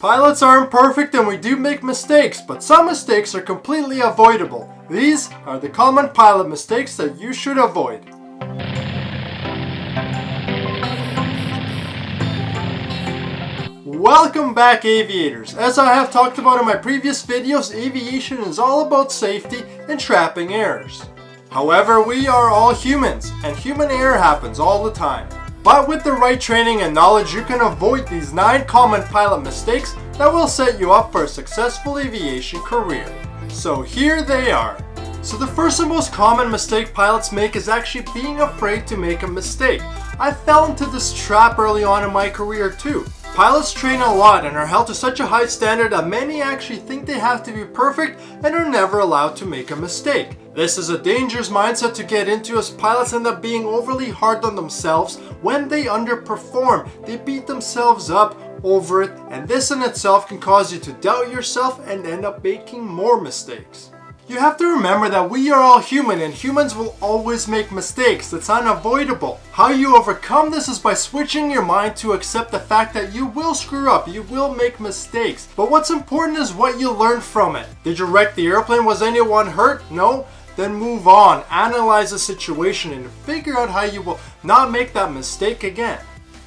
Pilots aren't perfect and we do make mistakes, but some mistakes are completely avoidable. These are the common pilot mistakes that you should avoid. Welcome back, aviators. As I have talked about in my previous videos, aviation is all about safety and trapping errors. However, we are all humans, and human error happens all the time. But with the right training and knowledge, you can avoid these 9 common pilot mistakes that will set you up for a successful aviation career. So here they are. So the first and most common mistake pilots make is actually being afraid to make a mistake. I fell into this trap early on in my career too. Pilots train a lot and are held to such a high standard that many actually think they have to be perfect and are never allowed to make a mistake. This is a dangerous mindset to get into, as pilots end up being overly hard on themselves when they underperform. They beat themselves up over it, and this in itself can cause you to doubt yourself and end up making more mistakes. You have to remember that we are all human and humans will always make mistakes. That's unavoidable. How you overcome this is by switching your mind to accept the fact that you will screw up, you will make mistakes. But what's important is what you learn from it. Did you wreck the airplane? Was anyone hurt? No? Then move on, analyze the situation, and figure out how you will not make that mistake again.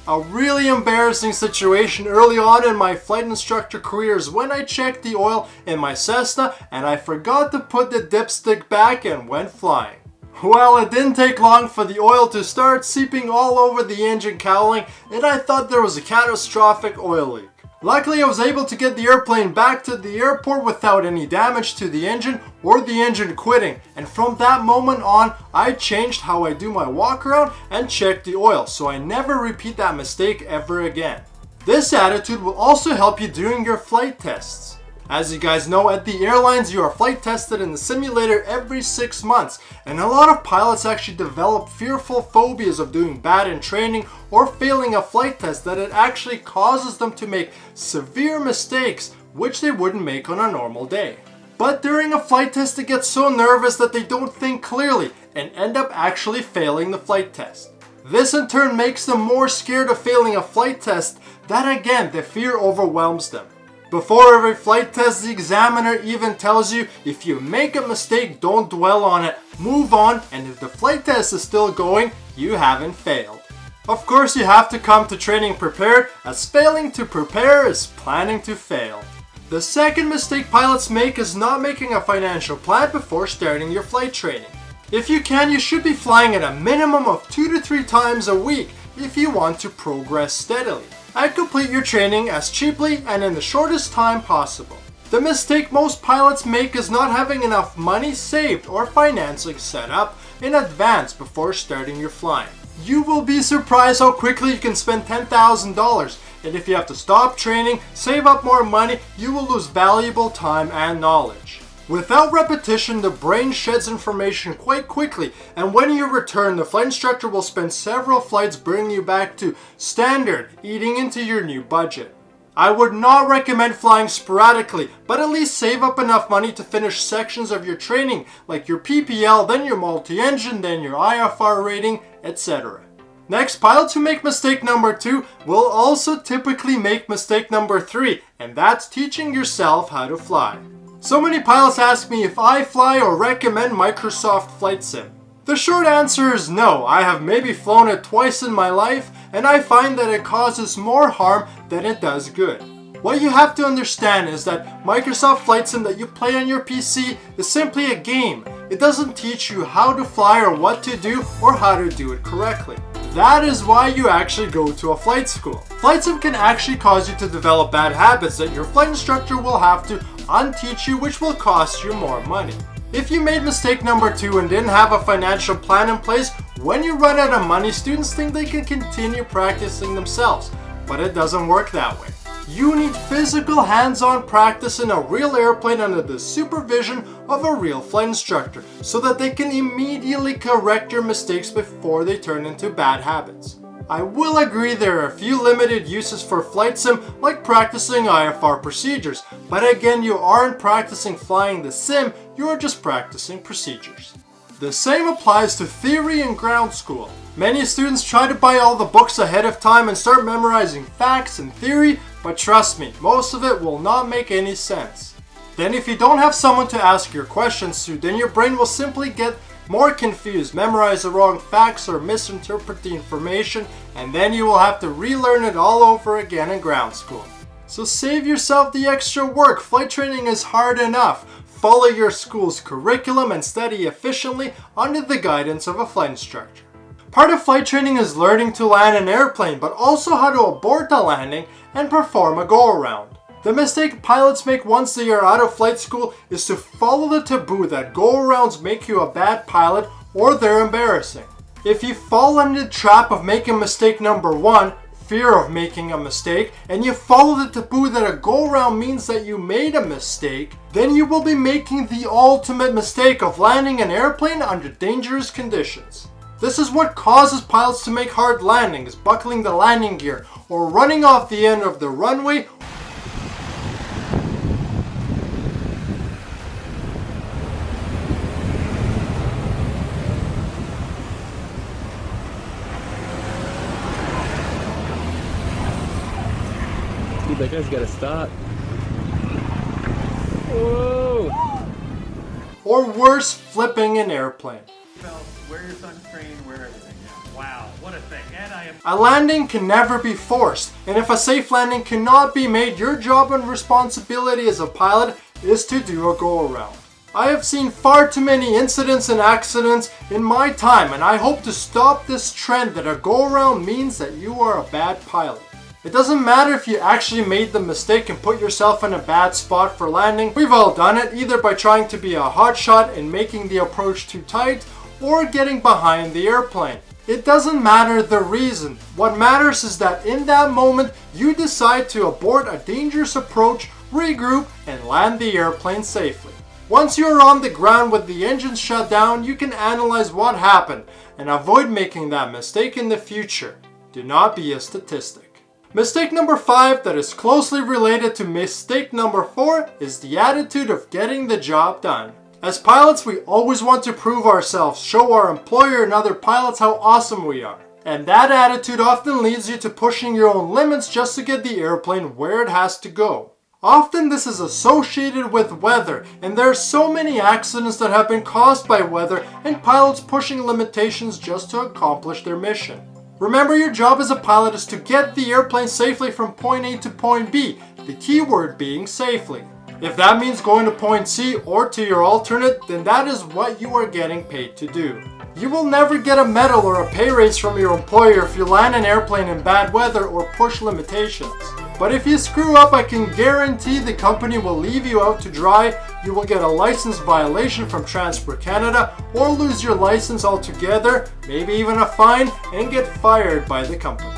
A really embarrassing situation early on in my flight instructor career is when I checked the oil in my Cessna and I forgot to put the dipstick back and went flying. Well, it didn't take long for the oil to start seeping all over the engine cowling, and I thought there was a catastrophic oil leak. Luckily, I was able to get the airplane back to the airport without any damage to the engine or the engine quitting, and from that moment on, I changed how I do my walk around and check the oil, so I never repeat that mistake ever again. This attitude will also help you during your flight tests. As you guys know, at the airlines you are flight tested in the simulator every 6 months, and a lot of pilots actually develop fearful phobias of doing bad in training or failing a flight test that it actually causes them to make severe mistakes which they wouldn't make on a normal day. But during a flight test they get so nervous that they don't think clearly and end up actually failing the flight test. This in turn makes them more scared of failing a flight test, that again the fear overwhelms them. Before every flight test, the examiner even tells you if you make a mistake, don't dwell on it, move on, and if the flight test is still going, you haven't failed. Of course, you have to come to training prepared, as failing to prepare is planning to fail. The second mistake pilots make is not making a financial plan before starting your flight training. If you can, you should be flying at a minimum of 2 to 3 times a week if you want to progress steadily and complete your training as cheaply and in the shortest time possible. The mistake most pilots make is not having enough money saved or financing set up in advance before starting your flying. You will be surprised how quickly you can spend $10,000, and if you have to stop training, save up more money, you will lose valuable time and knowledge. Without repetition, the brain sheds information quite quickly, and when you return, the flight instructor will spend several flights bringing you back to standard, eating into your new budget. I would not recommend flying sporadically, but at least save up enough money to finish sections of your training, like your PPL, then your multi-engine, then your IFR rating, etc. Next, pilots who make mistake number 2 will also typically make mistake number 3, and that's teaching yourself how to fly. So many pilots ask me if I fly or recommend Microsoft Flight Sim. The short answer is no. I have maybe flown it twice in my life, and I find that it causes more harm than it does good. What you have to understand is that Microsoft Flight Sim that you play on your PC is simply a game. It doesn't teach you how to fly or what to do or how to do it correctly. That is why you actually go to a flight school. Flight Sim can actually cause you to develop bad habits that your flight instructor will have to unteach you, which will cost you more money. If you made mistake number 2 and didn't have a financial plan in place, when you run out of money, students think they can continue practicing themselves, but it doesn't work that way. You need physical hands-on practice in a real airplane under the supervision of a real flight instructor so that they can immediately correct your mistakes before they turn into bad habits. I will agree there are a few limited uses for Flight Sim, like practicing IFR procedures, but again, you aren't practicing flying the sim, you are just practicing procedures. The same applies to theory in ground school. Many students try to buy all the books ahead of time and start memorizing facts and theory, but trust me, most of it will not make any sense. Then if you don't have someone to ask your questions to, then your brain will simply get more confused, memorize the wrong facts or misinterpret the information, and then you will have to relearn it all over again in ground school. So save yourself the extra work. Flight training is hard enough. Follow your school's curriculum and study efficiently under the guidance of a flight instructor. Part of flight training is learning to land an airplane, but also how to abort a landing and perform a go-around. The mistake pilots make once they are out of flight school is to follow the taboo that go-arounds make you a bad pilot or they're embarrassing. If you fall into the trap of making mistake number 1, fear of making a mistake, and you follow the taboo that a go-around means that you made a mistake, then you will be making the ultimate mistake of landing an airplane under dangerous conditions. This is what causes pilots to make hard landings, buckling the landing gear, or running off the end of the runway. Dude, that guy's gotta stop. Whoa! Or worse, flipping an airplane. Wear your sunscreen, wear everything. Yeah. Wow, what a thing. And I am. A landing can never be forced, and if a safe landing cannot be made, your job and responsibility as a pilot is to do a go-around. I have seen far too many incidents and accidents in my time, and I hope to stop this trend that a go-around means that you are a bad pilot. It doesn't matter if you actually made the mistake and put yourself in a bad spot for landing. We've all done it, either by trying to be a hotshot and making the approach too tight, or getting behind the airplane. It doesn't matter the reason. What matters is that in that moment, you decide to abort a dangerous approach, regroup, and land the airplane safely. Once you are on the ground with the engines shut down, you can analyze what happened and avoid making that mistake in the future. Do not be a statistic. Mistake number 5 that is closely related to mistake number 4 is the attitude of getting the job done. As pilots, we always want to prove ourselves, show our employer and other pilots how awesome we are. And that attitude often leads you to pushing your own limits just to get the airplane where it has to go. Often this is associated with weather, and there are so many accidents that have been caused by weather and pilots pushing limitations just to accomplish their mission. Remember, your job as a pilot is to get the airplane safely from point A to point B, the key word being safely. If that means going to point C or to your alternate, then that is what you are getting paid to do. You will never get a medal or a pay raise from your employer if you land an airplane in bad weather or push limitations. But if you screw up, I can guarantee the company will leave you out to dry. You will get a license violation from Transport Canada or lose your license altogether, maybe even a fine, and get fired by the company.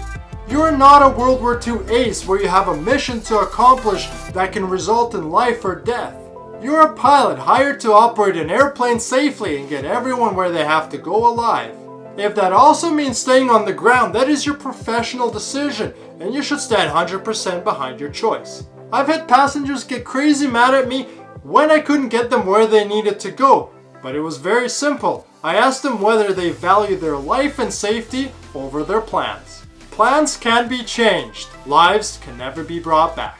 You are not a World War II ace where you have a mission to accomplish that can result in life or death. You're a pilot hired to operate an airplane safely and get everyone where they have to go alive. If that also means staying on the ground, that is your professional decision, and you should stand 100% behind your choice. I've had passengers get crazy mad at me when I couldn't get them where they needed to go, but it was very simple. I asked them whether they value their life and safety over their plans. Plans can be changed, lives can never be brought back.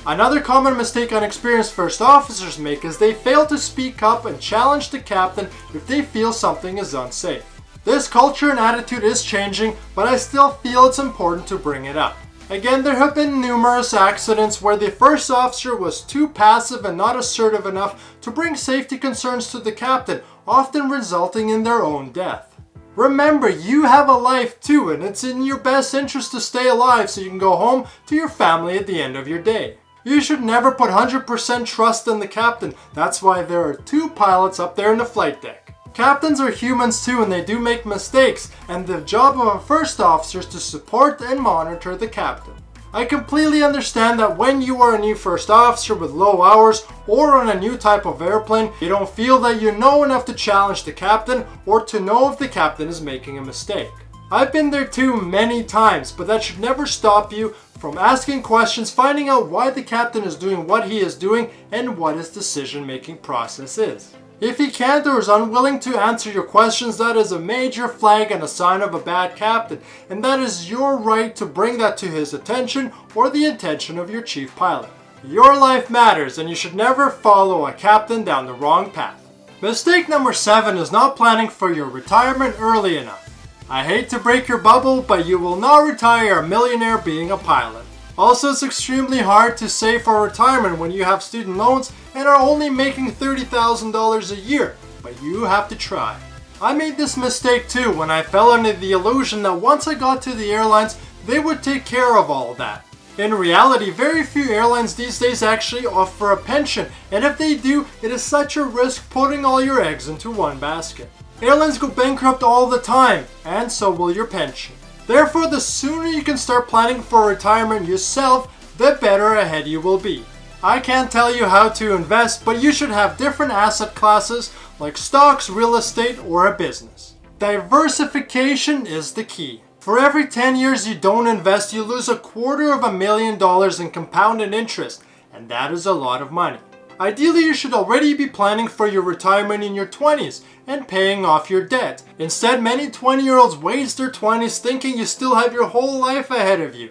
Another common mistake unexperienced first officers make is they fail to speak up and challenge the captain if they feel something is unsafe. This culture and attitude is changing, but I still feel it's important to bring it up. Again, there have been numerous accidents where the first officer was too passive and not assertive enough to bring safety concerns to the captain, often resulting in their own death. Remember, you have a life too, and it's in your best interest to stay alive so you can go home to your family at the end of your day. You should never put 100% trust in the captain. That's why there are 2 pilots up there in the flight deck. Captains are humans too, and they do make mistakes, and the job of a first officer is to support and monitor the captain. I completely understand that when you are a new first officer with low hours or on a new type of airplane, you don't feel that you know enough to challenge the captain or to know if the captain is making a mistake. I've been there too many times, but that should never stop you from asking questions, finding out why the captain is doing what he is doing and what his decision-making process is. If he can't or is unwilling to answer your questions, that is a major flag and a sign of a bad captain, and that is your right to bring that to his attention or the attention of your chief pilot. Your life matters, and you should never follow a captain down the wrong path. Mistake number 7 is not planning for your retirement early enough. I hate to break your bubble, but you will not retire a millionaire being a pilot. Also, it's extremely hard to save for retirement when you have student loans and are only making $30,000 a year, but you have to try. I made this mistake too when I fell under the illusion that once I got to the airlines, they would take care of all that. In reality, very few airlines these days actually offer a pension, and if they do, it is such a risk putting all your eggs into one basket. Airlines go bankrupt all the time, and so will your pension. Therefore, the sooner you can start planning for retirement yourself, the better ahead you will be. I can't tell you how to invest, but you should have different asset classes like stocks, real estate, or a business. Diversification is the key. For every 10 years you don't invest, you lose $250,000 in compounded interest, and that is a lot of money. Ideally, you should already be planning for your retirement in your 20s and paying off your debt. Instead, many 20-year-olds waste their 20s thinking you still have your whole life ahead of you,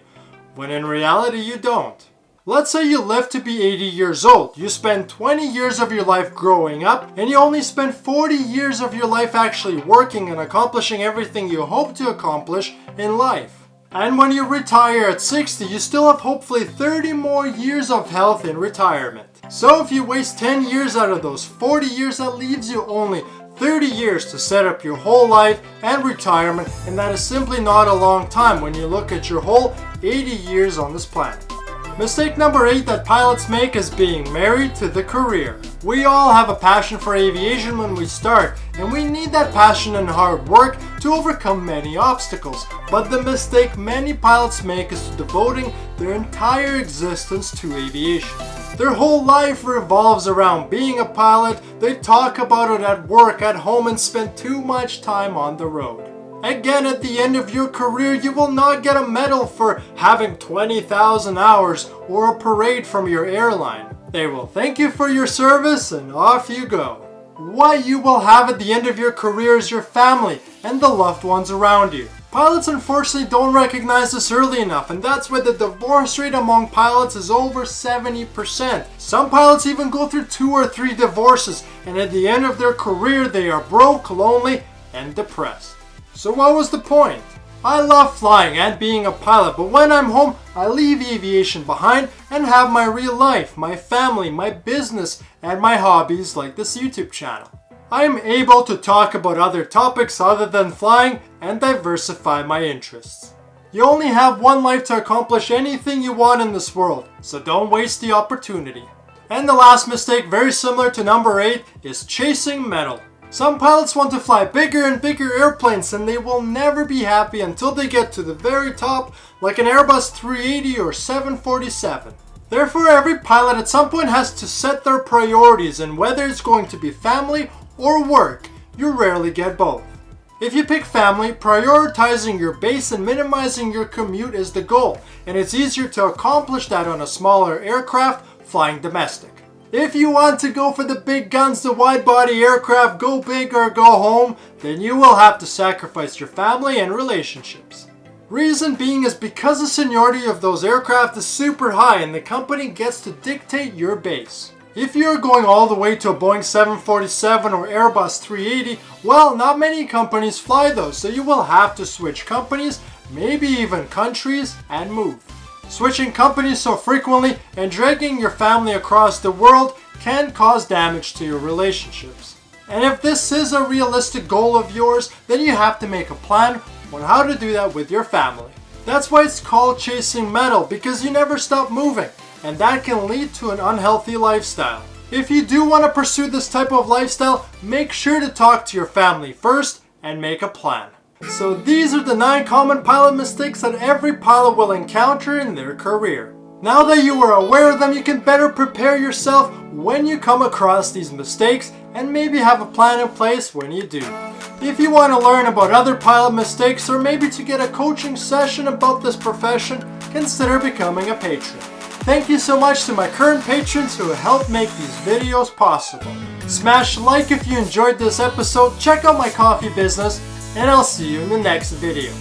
when in reality you don't. Let's say you live to be 80 years old. You spend 20 years of your life growing up, and you only spend 40 years of your life actually working and accomplishing everything you hope to accomplish in life. And when you retire at 60, you still have hopefully 30 more years of health in retirement. So if you waste 10 years out of those 40 years, that leaves you only 30 years to set up your whole life and retirement, and that is simply not a long time when you look at your whole 80 years on this planet. Mistake number 8 that pilots make is being married to the career. We all have a passion for aviation when we start, and we need that passion and hard work to overcome many obstacles. But the mistake many pilots make is devoting their entire existence to aviation. Their whole life revolves around being a pilot. They talk about it at work, at home, and spend too much time on the road. Again, at the end of your career, you will not get a medal for having 20,000 hours or a parade from your airline. They will thank you for your service and off you go. What you will have at the end of your career is your family and the loved ones around you. Pilots unfortunately don't recognize this early enough, and that's why the divorce rate among pilots is over 70%. Some pilots even go through 2 or 3 divorces, and at the end of their career they are broke, lonely, and depressed. So what was the point? I love flying and being a pilot, but when I'm home, I leave aviation behind and have my real life, my family, my business, and my hobbies like this YouTube channel. I am able to talk about other topics other than flying and diversify my interests. You only have one life to accomplish anything you want in this world, so don't waste the opportunity. And the last mistake, very similar to number 8, is chasing metal. Some pilots want to fly bigger and bigger airplanes, and they will never be happy until they get to the very top, like an Airbus 380 or 747. Therefore, every pilot at some point has to set their priorities, and whether it's going to be family or work, you rarely get both. If you pick family, prioritizing your base and minimizing your commute is the goal, and it's easier to accomplish that on a smaller aircraft flying domestic. If you want to go for the big guns, the wide-body aircraft, go big or go home, then you will have to sacrifice your family and relationships. Reason being is because the seniority of those aircraft is super high and the company gets to dictate your base. If you're going all the way to a Boeing 747 or Airbus 380, well, not many companies fly those, so you will have to switch companies, maybe even countries, and move. Switching companies so frequently and dragging your family across the world can cause damage to your relationships. And if this is a realistic goal of yours, then you have to make a plan on how to do that with your family. That's why it's called chasing metal, because you never stop moving, and that can lead to an unhealthy lifestyle. If you do want to pursue this type of lifestyle, make sure to talk to your family first and make a plan. So these are the 9 common pilot mistakes that every pilot will encounter in their career. Now that you are aware of them, you can better prepare yourself when you come across these mistakes and maybe have a plan in place when you do. If you want to learn about other pilot mistakes or maybe to get a coaching session about this profession, consider becoming a patron. Thank you so much to my current patrons who help make these videos possible. Smash like if you enjoyed this episode, check out my coffee business, and I'll see you in the next video.